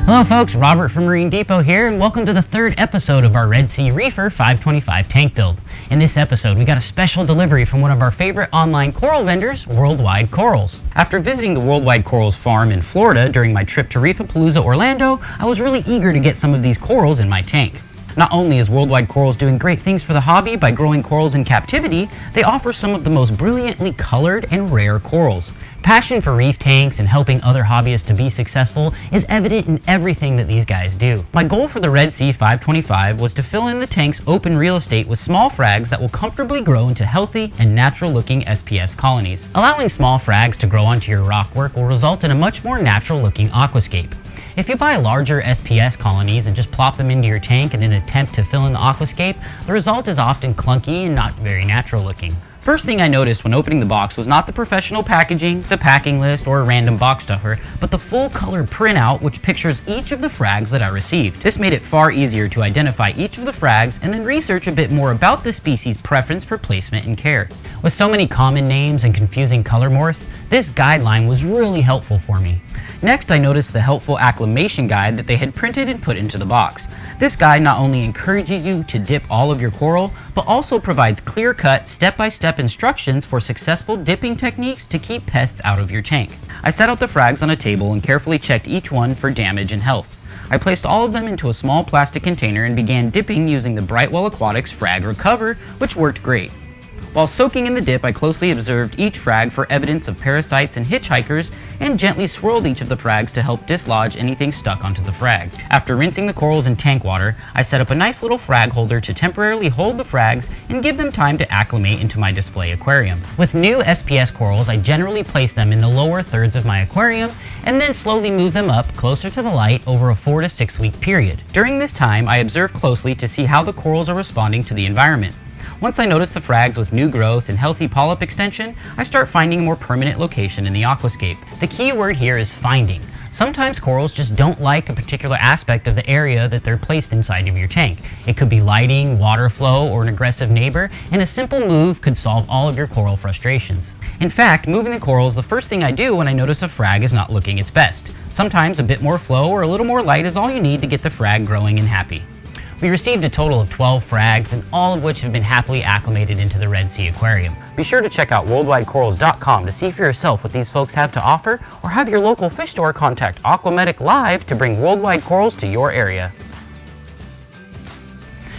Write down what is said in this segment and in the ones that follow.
Hello folks, Robert from Marine Depot here, and welcome to the third episode of our Red Sea Reefer 525 tank build. In this episode, we got a special delivery from one of our favorite online coral vendors, Worldwide Corals. After visiting the Worldwide Corals farm in Florida during my trip to Reefapalooza, Orlando, I was really eager to get some of these corals in my tank. Not only is Worldwide Corals doing great things for the hobby by growing corals in captivity, they offer some of the most brilliantly colored and rare corals. Passion for reef tanks and helping other hobbyists to be successful is evident in everything that these guys do. My goal for the Red Sea 525 was to fill in the tank's open real estate with small frags that will comfortably grow into healthy and natural looking SPS colonies. Allowing small frags to grow onto your rockwork will result in a much more natural looking aquascape. If you buy larger SPS colonies and just plop them into your tank in an attempt to fill in the aquascape, the result is often clunky and not very natural looking. First thing I noticed when opening the box was not the professional packaging, the packing list, or a random box stuffer, but the full colored printout which pictures each of the frags that I received. This made it far easier to identify each of the frags and then research a bit more about the species' preference for placement and care. With so many common names and confusing color morphs, this guideline was really helpful for me. Next, I noticed the helpful acclimation guide that they had printed and put into the box. This guide not only encourages you to dip all of your coral, but also provides clear-cut, step-by-step instructions for successful dipping techniques to keep pests out of your tank. I set out the frags on a table and carefully checked each one for damage and health. I placed all of them into a small plastic container and began dipping using the Brightwell Aquatics Frag Recover, which worked great. While soaking in the dip, I closely observed each frag for evidence of parasites and hitchhikers and gently swirled each of the frags to help dislodge anything stuck onto the frag. After rinsing the corals in tank water, I set up a nice little frag holder to temporarily hold the frags and give them time to acclimate into my display aquarium. With new SPS corals, I generally place them in the lower thirds of my aquarium and then slowly move them up closer to the light over a 4 to 6 week period. During this time, I observe closely to see how the corals are responding to the environment. Once I notice the frags with new growth and healthy polyp extension, I start finding a more permanent location in the aquascape. The key word here is finding. Sometimes corals just don't like a particular aspect of the area that they're placed inside of your tank. It could be lighting, water flow, or an aggressive neighbor, and a simple move could solve all of your coral frustrations. In fact, moving the coral is the first thing I do when I notice a frag is not looking its best. Sometimes a bit more flow or a little more light is all you need to get the frag growing and happy. We received a total of 12 frags, and all of which have been happily acclimated into the Red Sea Aquarium. Be sure to check out worldwidecorals.com to see for yourself what these folks have to offer, or have your local fish store contact Aquamedic Live to bring Worldwide Corals to your area.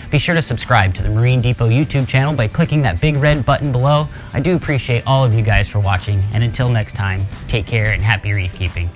Be sure to subscribe to the Marine Depot YouTube channel by clicking that big red button below. I do appreciate all of you guys for watching, and until next time, take care and happy reef keeping.